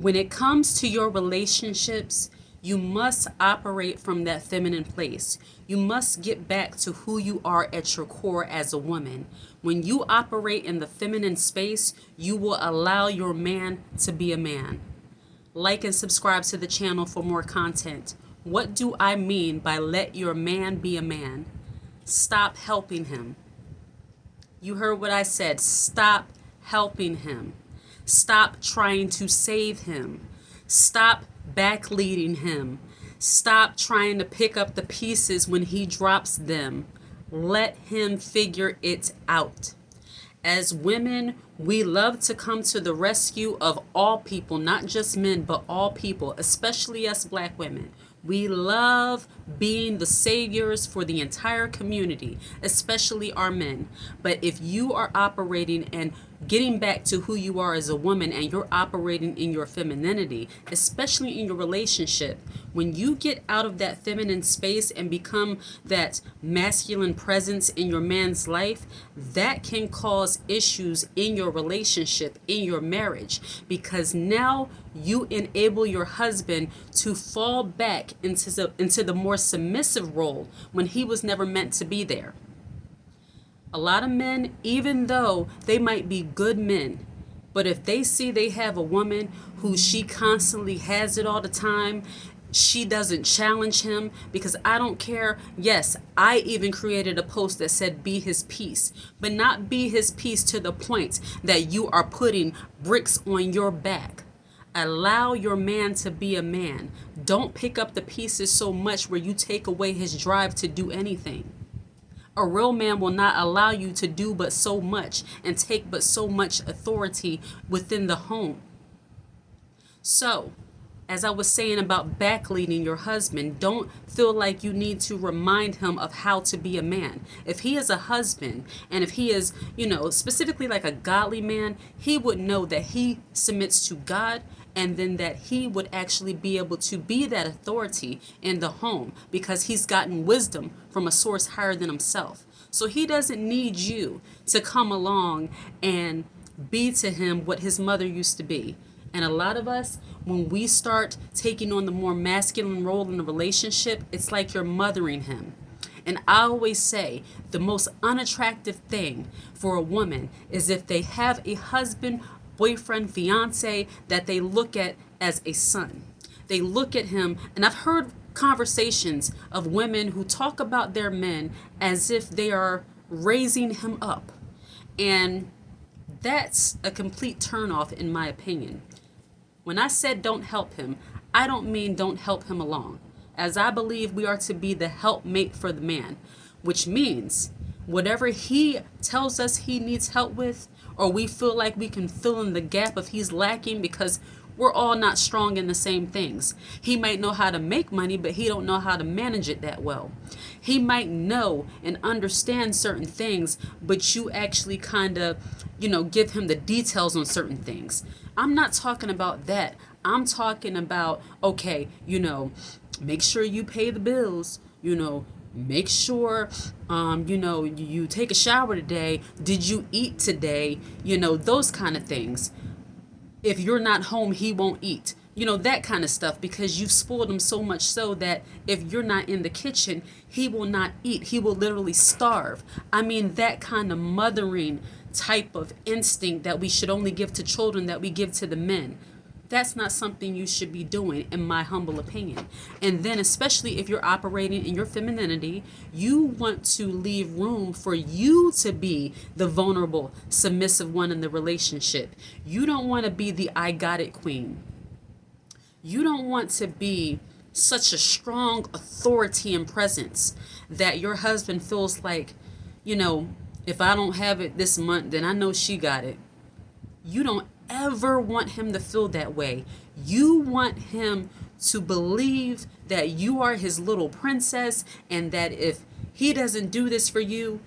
When it comes to your relationships, you must operate from that feminine place. You must get back to who you are at your core as a woman. When you operate in the feminine space, you will allow your man to be a man. Like and subscribe to the channel for more content. What do I mean by let your man be a man? Stop helping him. You heard what I said. Stop helping him. Stop trying to save him. Stop backleading him. Stop trying to pick up the pieces when he drops them. Let him figure it out. As women, we love to come to the rescue of all people, not just men, but all people, especially us black women. We love being the saviors for the entire community, especially our men. But if you are operating and getting back to who you are as a woman and you're operating in your femininity, especially in your relationship, when you get out of that feminine space and become that masculine presence in your man's life, that can cause issues in your relationship, in your marriage, because now you enable your husband to fall back into the more submissive role when he was never meant to be there. A lot of men, even though they might be good men, but if they see they have a woman who she constantly has it all the time, she doesn't challenge him, because I don't care. Yes, I even created a post that said be his peace, but not be his peace to the point that you are putting bricks on your back. Allow your man to be a man. Don't pick up the pieces so much where you take away his drive to do anything. A real man will not allow you to do but so much and take but so much authority within the home. So, as I was saying about backleading your husband, don't feel like you need to remind him of how to be a man. If he is a husband, and if he is, specifically like a godly man, he would know that he submits to God, and then that he would actually be able to be that authority in the home because he's gotten wisdom from a source higher than himself. So he doesn't need you to come along and be to him what his mother used to be. And a lot of us, when we start taking on the more masculine role in the relationship, it's like you're mothering him. And I always say the most unattractive thing for a woman is if they have a husband, boyfriend, fiance that they look at as a son. They look at him, and I've heard conversations of women who talk about their men as if they are raising him up. And that's a complete turnoff in my opinion. When I said don't help him, I don't mean don't help him along, as I believe we are to be the helpmate for the man, which means whatever he tells us he needs help with, or we feel like we can fill in the gap if he's lacking, because we're all not strong in the same things. He might know how to make money, but he don't know how to manage it that well. He might know and understand certain things, but you actually kind of, give him the details on certain things. I'm not talking about that. I'm talking about, okay, make sure you pay the bills, make sure, you take a shower today. Did you eat today? Those kind of things. If you're not home, he won't eat. That kind of stuff, because you've spoiled him so much so that if you're not in the kitchen, he will not eat. He will literally starve. I mean, that kind of mothering type of instinct that we should only give to children that we give to the men. That's not something you should be doing, in my humble opinion. And then, especially if you're operating in your femininity, you want to leave room for you to be the vulnerable, submissive one in the relationship. You don't want to be the I got it queen. You don't want to be such a strong authority and presence that your husband feels like, if I don't have it this month, then I know she got it. You don't ever want him to feel that way. You want him to believe that you are his little princess, and that if he doesn't do this for you,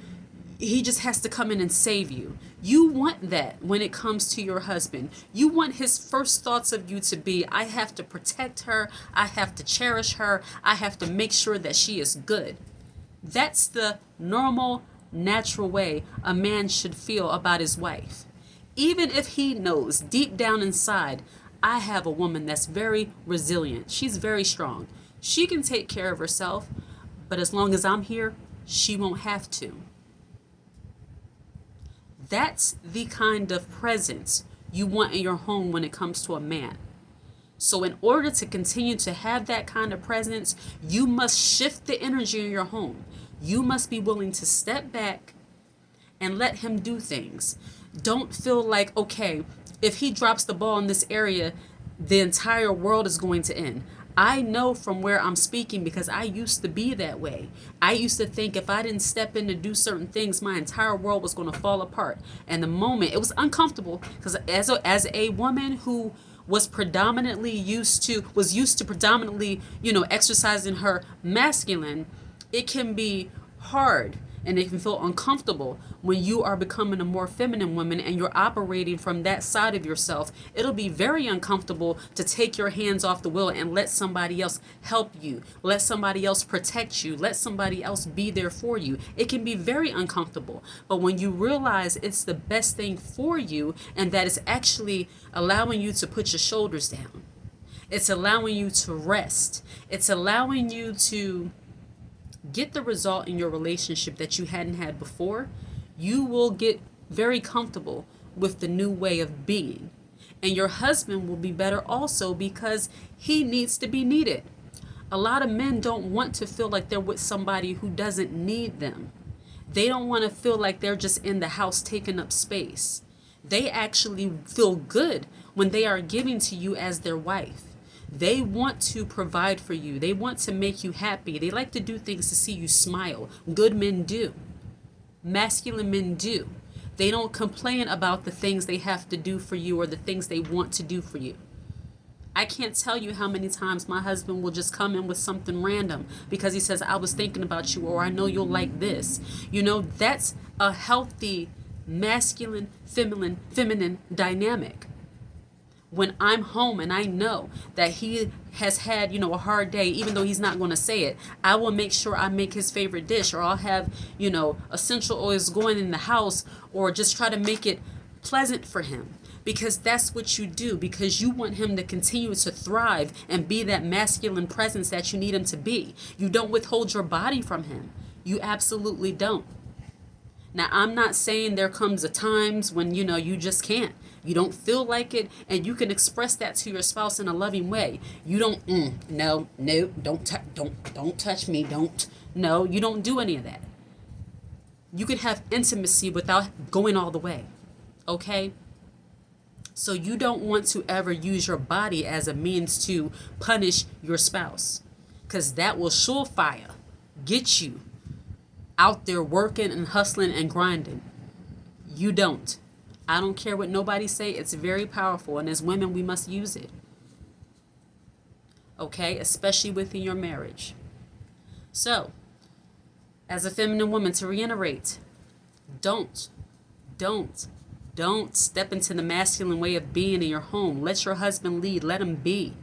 he just has to come in and save you. You want that when it comes to your husband. You want his first thoughts of you to be, I have to protect her, I have to cherish her, I have to make sure that she is good. That's the normal, natural way a man should feel about his wife. Even if he knows deep down inside, I have a woman that's very resilient. She's very strong. She can take care of herself, but as long as I'm here, she won't have to. That's the kind of presence you want in your home when it comes to a man. So in order to continue to have that kind of presence, you must shift the energy in your home. You must be willing to step back and let him do things. Don't feel like, okay, if he drops the ball in this area, the entire world is going to end. I know from where I'm speaking because I used to be that way. I used to think if I didn't step in to do certain things, my entire world was going to fall apart. And the moment, it was uncomfortable because as a woman who was used to predominantly, exercising her masculine, it can be hard and it can feel uncomfortable when you are becoming a more feminine woman and you're operating from that side of yourself. It'll be very uncomfortable to take your hands off the wheel and let somebody else help you, let somebody else protect you, let somebody else be there for you. It can be very uncomfortable. But when you realize it's the best thing for you and that it's actually allowing you to put your shoulders down, it's allowing you to rest, it's allowing you to get the result in your relationship that you hadn't had before, you will get very comfortable with the new way of being. And your husband will be better also because he needs to be needed. A lot of men don't want to feel like they're with somebody who doesn't need them. They don't want to feel like they're just in the house taking up space. They actually feel good when they are giving to you as their wife. They want to provide for you. They want to make you happy. They like to do things to see you smile. Good men do. Masculine men do. They don't complain about the things they have to do for you or the things they want to do for you. I can't tell you how many times my husband will just come in with something random because he says, I was thinking about you, or I know you'll like this. That's a healthy masculine, feminine dynamic. When I'm home and I know that he has had, a hard day, even though he's not going to say it, I will make sure I make his favorite dish, or I'll have, essential oils going in the house, or just try to make it pleasant for him. Because that's what you do, because you want him to continue to thrive and be that masculine presence that you need him to be. You don't withhold your body from him. You absolutely don't. Now, I'm not saying there comes a times when, you just can't. You don't feel like it, and you can express that to your spouse in a loving way. You don't, no, don't touch me, no, you don't do any of that. You can have intimacy without going all the way, okay? So you don't want to ever use your body as a means to punish your spouse, because that will surefire get you out there working and hustling and grinding. You don't. I don't care what nobody say. It's very powerful. And as women, we must use it. Okay? Especially within your marriage. So, as a feminine woman, to reiterate, don't step into the masculine way of being in your home. Let your husband lead. Let him be.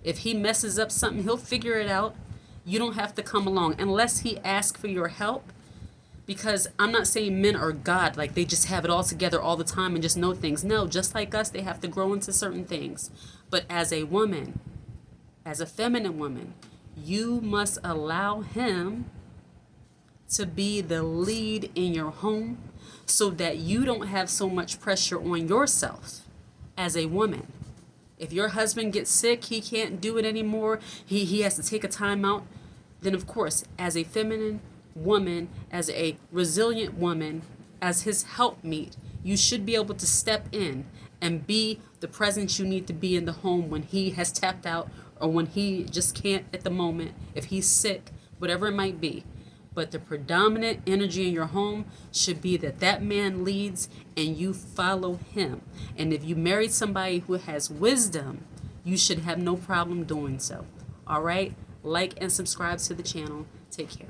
If he messes up something, he'll figure it out. You don't have to come along unless he asks for your help. Because I'm not saying men are God, like they just have it all together all the time and just know things. No, just like us, they have to grow into certain things. But as a woman, as a feminine woman, you must allow him to be the lead in your home so that you don't have so much pressure on yourself as a woman. If your husband gets sick, he can't do it anymore, he has to take a time out, then of course, as a feminine woman, as a resilient woman, as his helpmeet, you should be able to step in and be the presence you need to be in the home when he has tapped out or when he just can't at the moment, if he's sick, whatever it might be. But the predominant energy in your home should be that man leads and you follow him. And if you married somebody who has wisdom, you should have no problem doing so. All right? Like and subscribe to the channel. Take care.